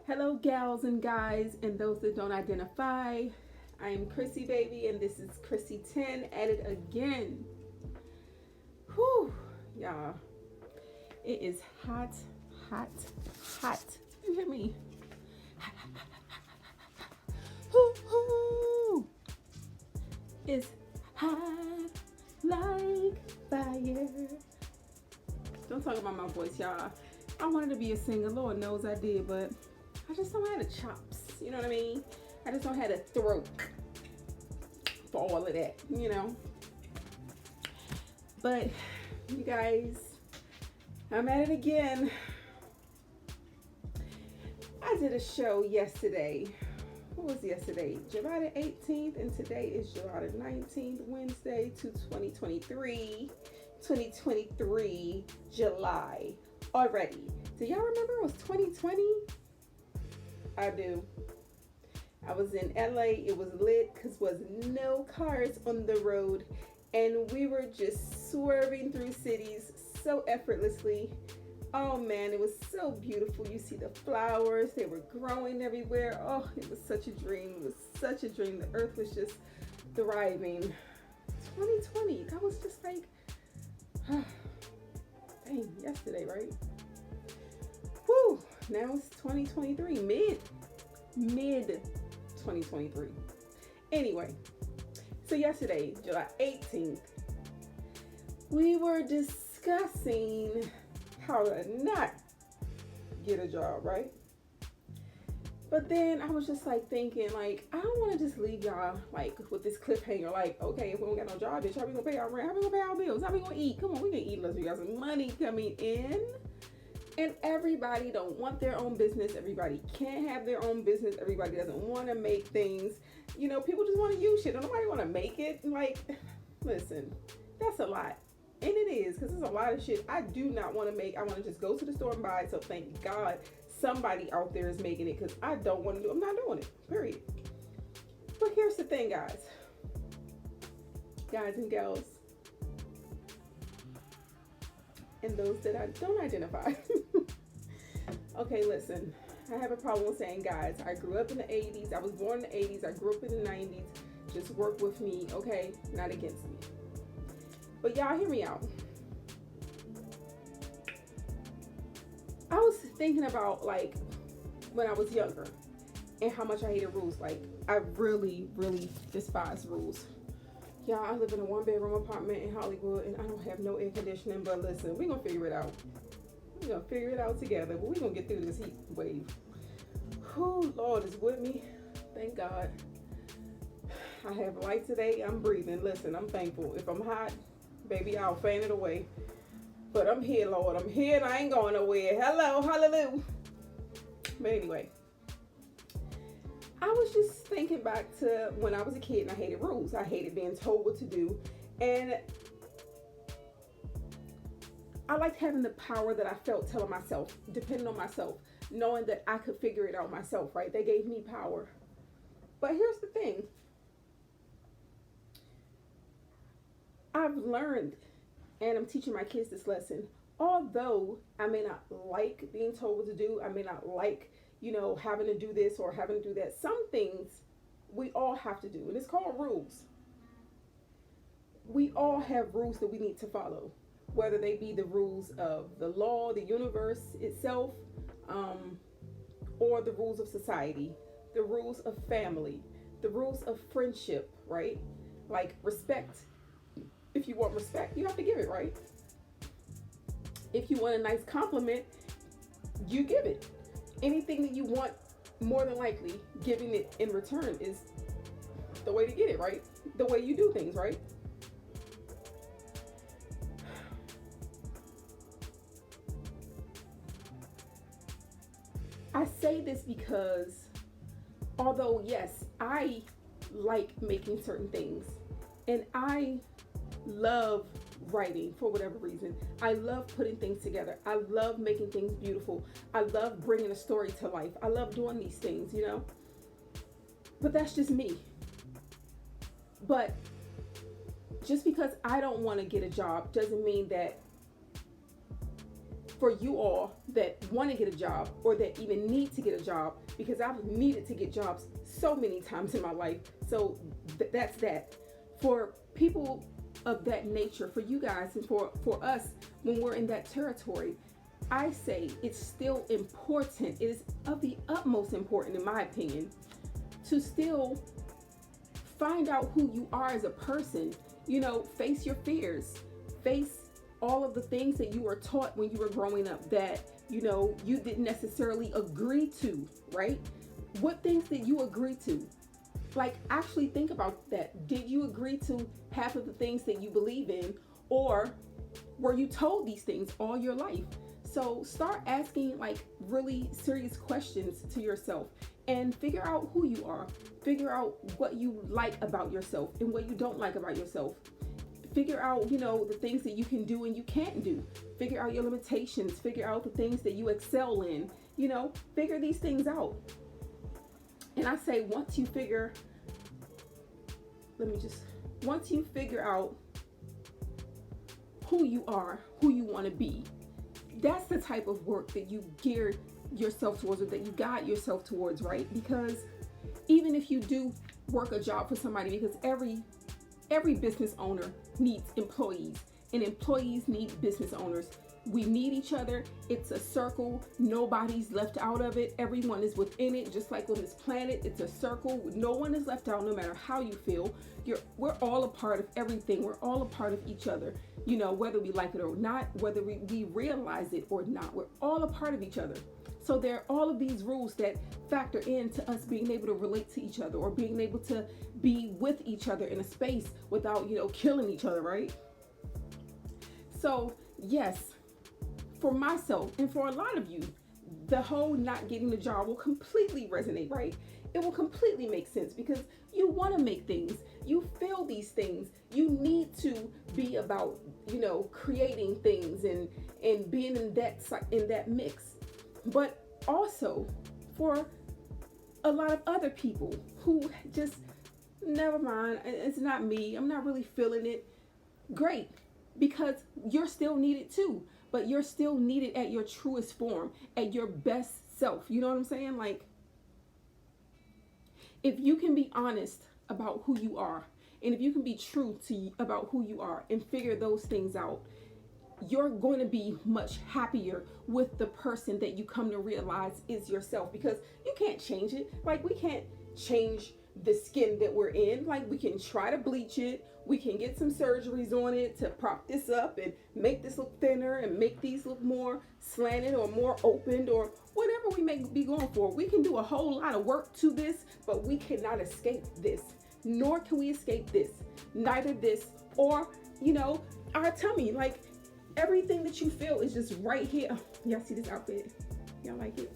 Hello, gals and guys, and those that don't identify. I am Chrissy Baby, and this is CrissTen at it again. Whew, y'all. It is hot, hot, hot. You hear me? Woo-hoo. It's hot like fire. Don't talk about my voice, y'all. I wanted to be a singer. Lord knows I did, but I just don't have the chops. You know what I mean? I just don't have the throat for all of that, you know? But, you guys, I'm at it again. I did a show yesterday. What was yesterday? July the 18th, and today is July the 19th, Wednesday, 2023. 2023, July. Already. Do y'all remember it was 2020? I do. I was in LA. It was lit because was no cars on the road, and we were just swerving through cities so effortlessly. Oh man, it was so beautiful. You see the flowers, they were growing everywhere. Oh, it was such a dream. It was such a dream. The earth was just thriving. 2020, that was just like, dang, yesterday, right? Whew, now it's 2023, mid 2023. Anyway, so yesterday, July 18th, we were discussing how to not get a job, right? But then I was just like thinking, like, I don't want to just leave y'all like with this cliffhanger, like, okay, if we don't got no job, bitch, how we gonna pay our rent? How we gonna pay our bills? How we gonna eat? Come on, we can eat unless we got some money coming in. And everybody don't want their own business. Everybody can't have their own business. Everybody doesn't want to make things. You know, people just want to use shit. Don't nobody want to make it. Like, listen, that's a lot. And it is, because there's a lot of shit I do not want to make. I want to just go to the store and buy it. So thank God somebody out there is making it, because I don't want to do it. I'm not doing it, period. But here's the thing, guys and gals, and those that I don't identify. Okay, listen, I have a problem with saying guys. I grew up in the 80s. I was born in the 80s. I grew up in the 90s. Just work with me, okay? Not against me. But y'all hear me out. I was thinking about like when I was younger and how much I hated rules. Like, I really, really despise rules. Yeah, I live in a 1-bedroom apartment in Hollywood, and I don't have no air conditioning. But listen, we're gonna figure it out. We're gonna figure it out together. But we're gonna get through this heat wave. Who, Lord is with me. Thank God. I have light today. I'm breathing. Listen, I'm thankful. If I'm hot, baby, I'll fan it away. But I'm here, Lord. I'm here, and I ain't going nowhere. Hello, hallelujah. But anyway, I was just thinking back to when I was a kid and I hated rules. I hated being told what to do. And I liked having the power that I felt telling myself, depending on myself, knowing that I could figure it out myself, right? They gave me power. But here's the thing. I've learned, and I'm teaching my kids this lesson, although I may not like being told what to do, I may not like, you know, having to do this or having to do that. Some things we all have to do, and it's called rules. We all have rules that we need to follow, whether they be the rules of the law, the universe itself, or the rules of society, the rules of family, the rules of friendship, right? Like respect. If you want respect, you have to give it, right? If you want a nice compliment, you give it. Anything that you want, more than likely, giving it in return is the way to get it, right? The way you do things, right? I say this because although, yes, I like making certain things, and I love writing for whatever reason. I love putting things together. I love making things beautiful. I love bringing a story to life. I love doing these things, you know? But that's just me. But just because I don't want to get a job doesn't mean that for you all that want to get a job or that even need to get a job, because I've needed to get jobs so many times in my life. So that's that. For people of that nature, for you guys and for us, when we're in that territory, I say it's still important. It is of the utmost important, in my opinion, to still find out who you are as a person. Face your fears, face all of the things that you were taught when you were growing up that you didn't necessarily agree to, right? What things did you agree to? Like, actually think about that. Did you agree to half of the things that you believe in, or were you told these things all your life? So start asking like really serious questions to yourself and figure out who you are. Figure out what you like about yourself and what you don't like about yourself. Figure out, the things that you can do and you can't do. Figure out your limitations. Figure out the things that you excel in. Figure these things out. And I say, once you figure out who you are, who you want to be, that's the type of work that you gear yourself towards, or that you guide yourself towards, right? Because even if you do work a job for somebody, because every business owner needs employees, and employees need business owners. We need each other. It's a circle. Nobody's left out of it. Everyone is within it. Just like on this planet, it's a circle. No one is left out, no matter how you feel. We're all a part of everything. We're all a part of each other. Whether we like it or not, whether we realize it or not, we're all a part of each other. So there are all of these rules that factor into us being able to relate to each other, or being able to be with each other in a space without, killing each other, right? So yes, for myself and for a lot of you, the whole not getting the job will completely resonate, right? It will completely make sense, because you want to make things, you feel these things, you need to be about, creating things and being in that mix. But also for a lot of other people who just, never mind, it's not me, I'm not really feeling it. Great, because you're still needed too, but you're still needed at your truest form, at your best self. You know what I'm saying? Like, if you can be honest about who you are, and if you can be true about who you are and figure those things out, you're going to be much happier with the person that you come to realize is yourself, because you can't change it. Like, we can't change the skin that we're in. Like, we can try to bleach it, we can get some surgeries on it to prop this up and make this look thinner and make these look more slanted or more opened, or whatever we may be going for. We can do a whole lot of work to this, but we cannot escape this, nor can we escape this, neither this or our tummy. Like, everything that you feel is just right here. Y'all see this outfit? Y'all like it?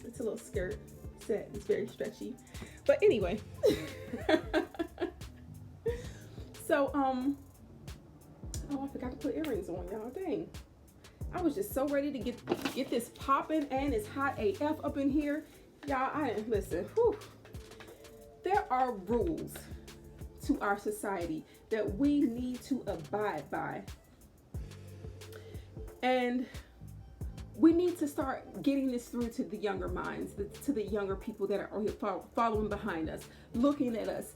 It's a little skirt set. It's very stretchy. But anyway. So, oh, I forgot to put earrings on, y'all. Dang. I was just so ready to get this popping, and it's hot AF up in here. Y'all, I didn't listen. Whew. There are rules to our society that we need to abide by. And we need to start getting this through to the younger minds, to the younger people that are following behind us, looking at us,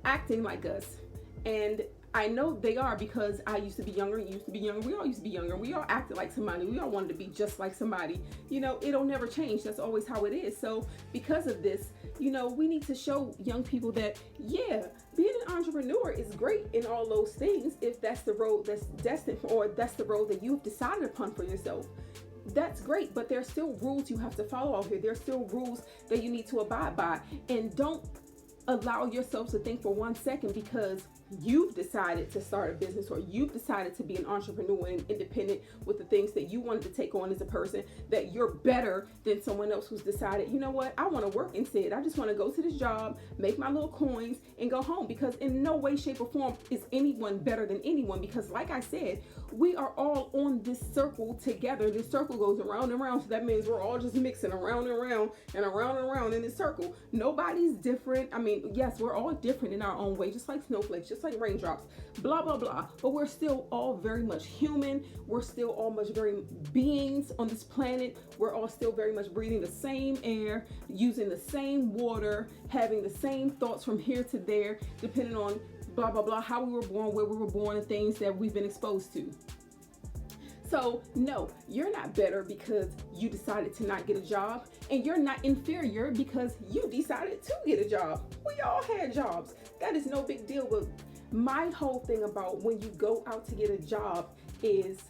acting like us. And I know they are, because I used to be younger, you used to be younger, we all used to be younger, we all acted like somebody, we all wanted to be just like somebody. It'll never change. That's always how it is. So because of this, we need to show young people that, yeah, being an entrepreneur is great in all those things, if that's the road that's destined for, or that's the road that you've decided upon for yourself. That's great, but there's still rules you have to follow out here. There's still rules that you need to abide by. And don't allow yourself to think for 1 second, because you've decided to start a business, or you've decided to be an entrepreneur and independent with the things that you wanted to take on as a person, that you're better than someone else who's decided, you know what, I want to work instead. I just want to go to this job, make my little coins, and go home. Because in no way, shape, or form is anyone better than anyone, because like I said, we are all on this circle together. This circle goes around and around, so that means we're all just mixing around and around and around and around in this circle. Nobody's different. I mean, yes, we're all different in our own way, just like snowflakes, just just like raindrops, blah, blah, blah. But we're still all very much human. We're still all much very beings on this planet. We're all still very much breathing the same air, using the same water, having the same thoughts from here to there, depending on blah, blah, blah, how we were born, where we were born, and things that we've been exposed to. So no, you're not better because you decided to not get a job, and you're not inferior because you decided to get a job. We all had jobs. That is no big deal. But my whole thing about when you go out to get a job is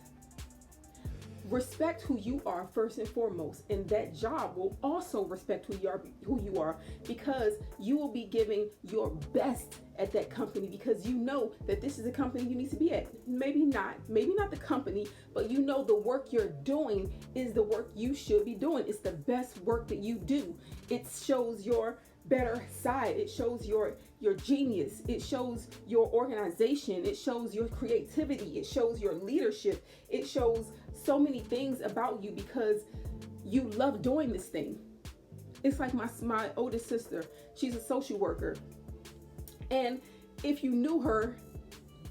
respect who you are first and foremost, and that job will also respect who you are, because you will be giving your best at that company, because you know that this is a company you need to be at. Maybe not the company, but you know the work you're doing is the work you should be doing. It's the best work that you do. It shows your better side. It shows your genius. It shows your organization. It shows your creativity. It shows your leadership. It shows so many things about you because you love doing this thing. It's like my oldest sister. She's a social worker. And if you knew her,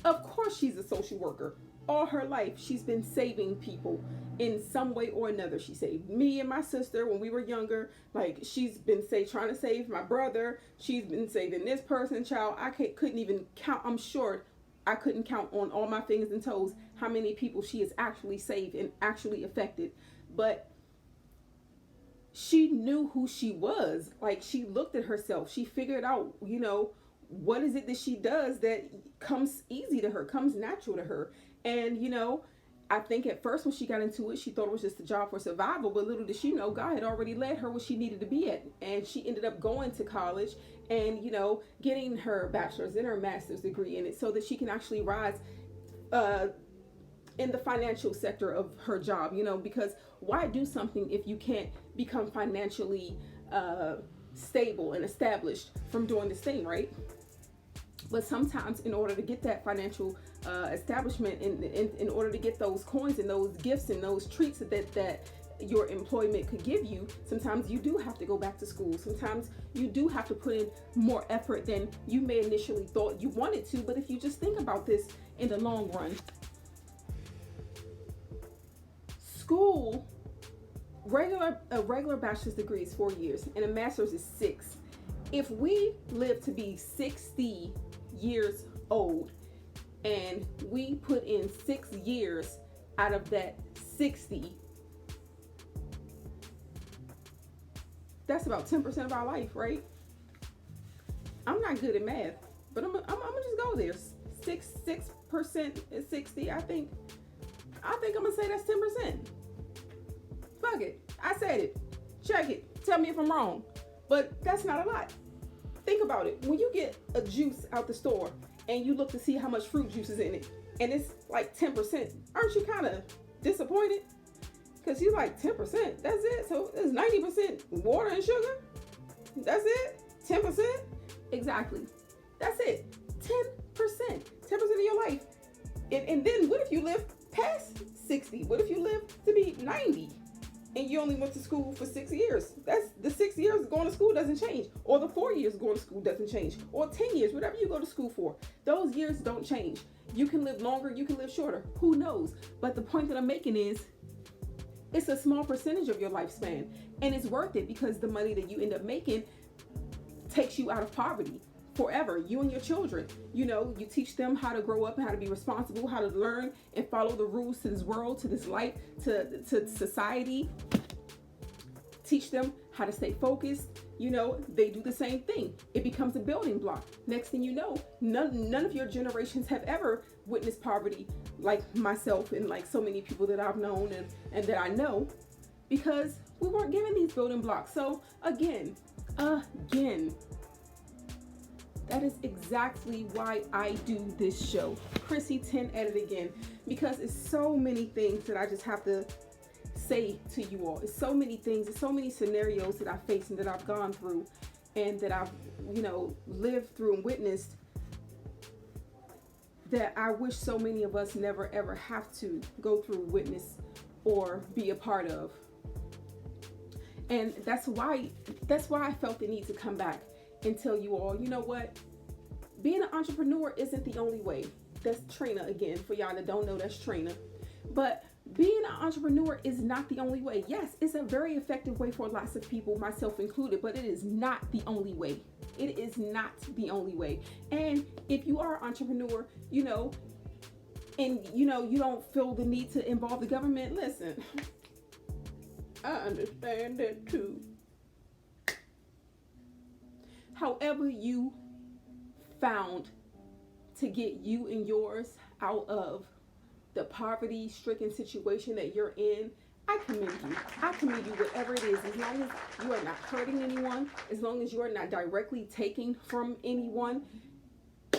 of course she's a social worker. All her life, she's been saving people in some way or another. She saved me and my sister when we were younger. Like, she's been trying to save my brother. She's been saving this person, child. Couldn't even count. I'm sure I couldn't count on all my fingers and toes how many people she has actually saved and actually affected. But she knew who she was. Like, she looked at herself. She figured out, what is it that she does that comes easy to her, comes natural to her. And, I think at first when she got into it, she thought it was just a job for survival, but little did she know God had already led her where she needed to be at. And she ended up going to college and, getting her bachelor's and her master's degree in it so that she can actually rise in the financial sector of her job, because why do something if you can't become financially stable and established from doing this thing, right? But sometimes in order to get that financial establishment, in order to get those coins and those gifts and those treats that your employment could give you, sometimes you do have to go back to school. Sometimes you do have to put in more effort than you may initially thought you wanted to. But if you just think about this in the long run, school, a regular bachelor's degree is 4 years and a master's is 6. If we live to be 60 years old and we put in 6 years out of that 60, that's about 10% of our life, right? I'm not good at math, but I'm gonna just go there. 6% is 60. I think I'm gonna say that's 10%. Fuck it, I said it. Check it. Tell me if I'm wrong, but that's not a lot. Think about it. When you get a juice out the store and you look to see how much fruit juice is in it, and it's like 10%, aren't you kind of disappointed? Because you're like, 10%, that's it? So it's 90% water and sugar? That's it? 10%? Exactly. That's it. 10%. 10% of your life. And then what if you live past 60? What if you live to be 90? And you only went to school for 6 years? That's the 6 years going to school doesn't change. Or the 4 years going to school doesn't change. Or 10 years, whatever you go to school for. Those years don't change. You can live longer, you can live shorter. Who knows? But the point that I'm making is, it's a small percentage of your lifespan. And it's worth it because the money that you end up making takes you out of poverty forever. You and your children, you teach them how to grow up and how to be responsible, how to learn and follow the rules to this world, to this life, to society. Teach them how to stay focused. They do the same thing. It becomes a building block. Next thing you know, none of your generations have ever witnessed poverty like myself and like so many people that I've known and that I know, because we weren't given these building blocks. So again, that is exactly why I do this show, CrissTen Edit Again, because it's so many things that I just have to say to you all. It's so many things, it's so many scenarios that I face and that I've gone through and that I've, lived through and witnessed, that I wish so many of us never ever have to go through, witness, or be a part of. And that's why I felt the need to come back and tell you all, you know what? being an entrepreneur isn't the only way. That's Trina again. For y'all that don't know, that's Trina. But being an entrepreneur is not the only way. Yes, it's a very effective way for lots of people, myself included, but it is not the only way. It is not the only way. And if you are an entrepreneur, and you don't feel the need to involve the government, listen, I understand that too. However you found to get you and yours out of the poverty-stricken situation that you're in, I commend you. I commend you, whatever it is, as long as you are not hurting anyone, as long as you are not directly taking from anyone.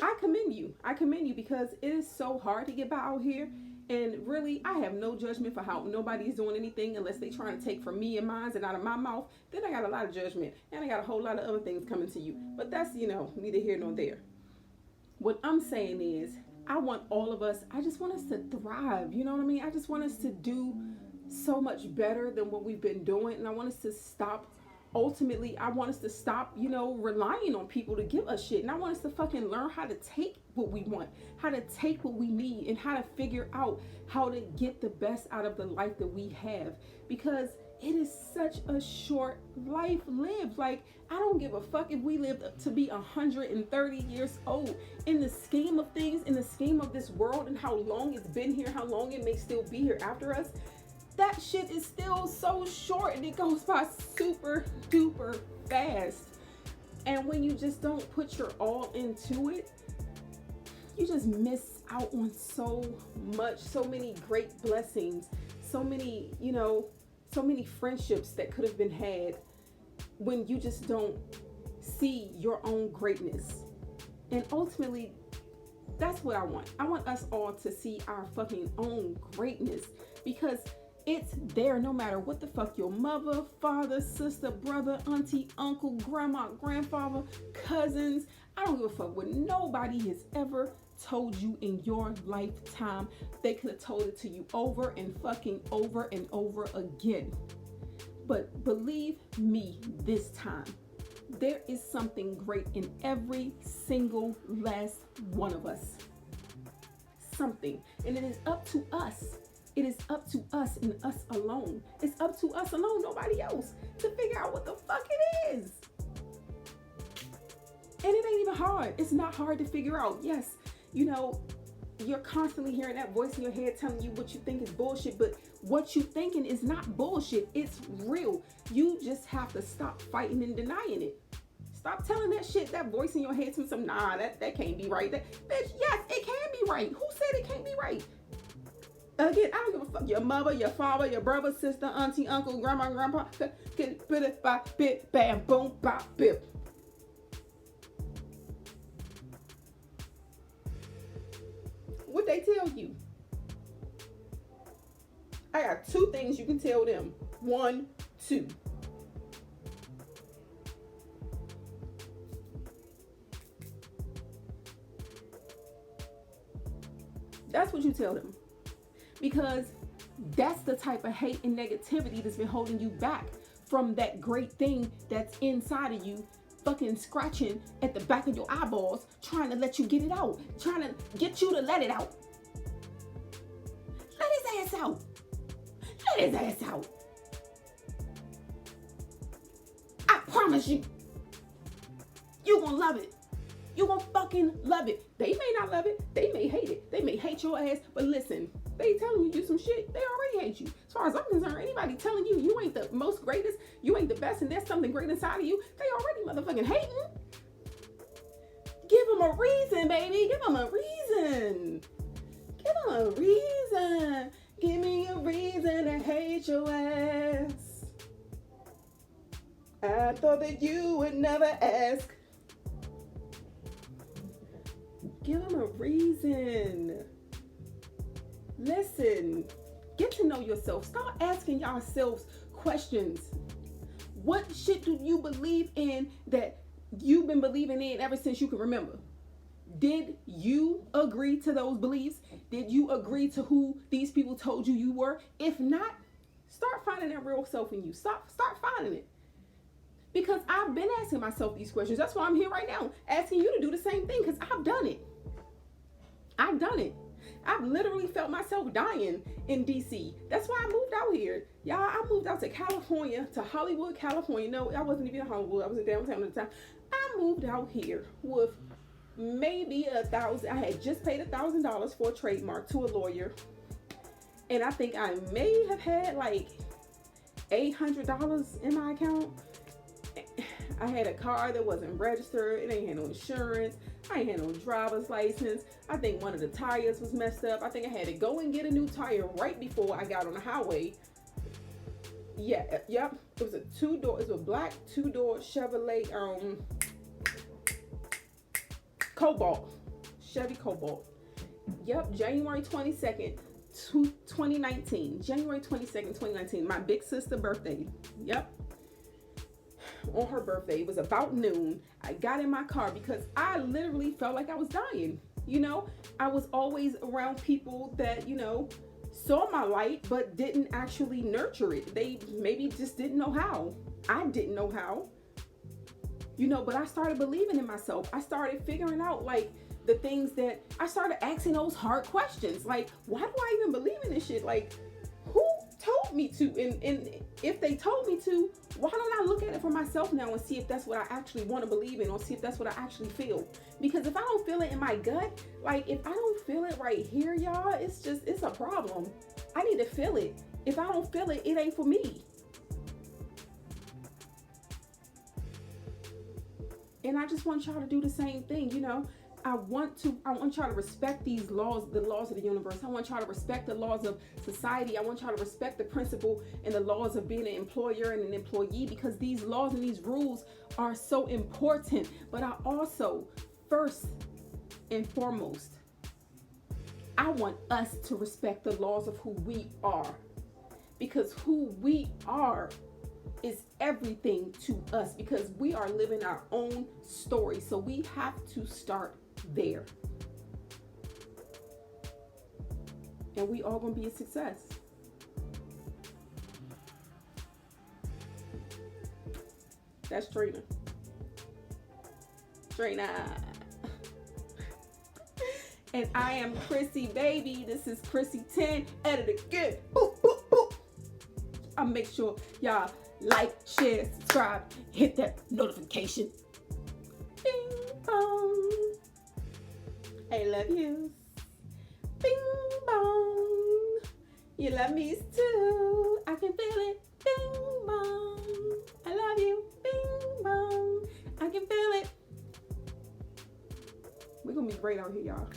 I commend you. I commend you, because it is so hard to get by out here. And really, I have no judgment for how nobody's doing anything unless they trying to take from me and mine and out of my mouth. Then I got a lot of judgment, and I got a whole lot of other things coming to you. But that's, neither here nor there. What I'm saying is, I want all of us, I just want us to thrive. You know what I mean? I just want us to do so much better than what we've been doing. And I want us to stop. Ultimately, I want us to stop, relying on people to give us shit. And I want us to fucking learn how to take what we want, how to take what we need, and how to figure out how to get the best out of the life that we have. Because it is such a short life lived. Like, I don't give a fuck if we live to be 130 years old. In the scheme of things, in the scheme of this world and how long it's been here, how long it may still be here after us, that shit is still so short, and it goes by super duper fast. And when you just don't put your all into it, you just miss out on so much, so many great blessings, so many, so many friendships that could have been had when you just don't see your own greatness. And ultimately, that's what I want. I want us all to see our fucking own greatness, because it's there no matter what the fuck your mother, father, sister, brother, auntie, uncle, grandma, grandfather, cousins. I don't give a fuck what nobody has ever told you in your lifetime. They could have told it to you over and fucking over and over again. But believe me this time, there is something great in every single last one of us. Something. And it is up to us. It is up to us and us alone. It's up to us alone, nobody else, to figure out what the fuck it is. And it ain't even hard. It's not hard to figure out. Yes, you're constantly hearing that voice in your head telling you what you think is bullshit, but what you thinking is not bullshit. It's real. You just have to stop fighting and denying it. Stop telling that shit, that voice in your head to some, nah, that can't be right. Bitch, yes, it can be right. Who said it can't be right? Again, I don't give a fuck. Your mother, your father, your brother, sister, auntie, uncle, grandma, grandpa. Get bit by bit, bam, boom, bop, bip. What they tell you? I got 2 things you can tell them. 1, 2. That's what you tell them. Because that's the type of hate and negativity that's been holding you back from that great thing that's inside of you, fucking scratching at the back of your eyeballs, trying to let you get it out, trying to get you to let it out. Let his ass out. Let his ass out. I promise you, you're gonna love it. You're gonna fucking love it. They may not love it. They may hate it. They may hate your ass. But listen, they telling you do some shit. They already hate you. As far as I'm concerned, anybody telling you you ain't the most greatest, you ain't the best, and there's something great inside of you, they already motherfucking hating. Give them a reason, baby. Give them a reason. Give them a reason. Give me a reason to hate your ass. I thought that you would never ask. Give them a reason. Listen, get to know yourself. Start asking yourselves questions. What shit do you believe in that you've been believing in ever since you can remember? Did you agree to those beliefs? Did you agree to who these people told you you were? If not, start finding that real self in you. Start finding it. Because I've been asking myself these questions. That's why I'm here right now, asking you to do the same thing, because I've done it. I've done it. I've literally felt myself dying in DC. That's why I moved out here. Y'all, I moved out to California, to Hollywood, California. No, I wasn't even in Hollywood. I was in downtown at the time. I moved out here with maybe $1,000. I had just paid $1,000 for a trademark to a lawyer. And I think I may have had like $800 in my account. I had a car that wasn't registered. It ain't had no insurance. I ain't had no driver's license. I think one of the tires was messed up. I think I had to go and get a new tire right before I got on the highway. Yep. It was a two-door. It was a black two-door Chevrolet Cobalt. Chevy Cobalt. Yep. January 22nd, 2019. January 22nd, 2019. My big sister's birthday. Yep. On her birthday, it was about noon. I got in my car because I literally felt like I was dying. You know, I was always around people that, you know, saw my light but didn't actually nurture it. They maybe just didn't know how. I didn't know how. You know, but I started believing in myself. I started figuring out like the things that I started asking those hard questions. Like, why do I even believe in this shit? Like, who told me to? And if they told me to, why don't I look at it for myself now and see if that's what I actually want to believe in, or see if that's what I actually feel? Because if I don't feel it in my gut, like if I don't feel it right here, y'all, it's a problem. I need to feel it. If I don't feel it, it ain't for me. And I just want y'all to do the same thing, you know. I want y'all to respect these laws, the laws of the universe. I want y'all to respect the laws of society. I want y'all to respect the principle and the laws of being an employer and an employee, because these laws and these rules are so important. But I also, first and foremost, I want us to respect the laws of who we are, because who we are is everything to us, because we are living our own story. So we have to start there, and we all gonna be a success. That's Trina. And I am Chrissy, baby. This is CrissTen. Edit again. Boop, boop, boop. I'll make sure y'all like, share, subscribe, hit that notification. Bing bong. I love you. Bing bong. You love me too. I can feel it. Bing bong. I love you. Bing bong. I can feel it. We're gonna be great out here, y'all.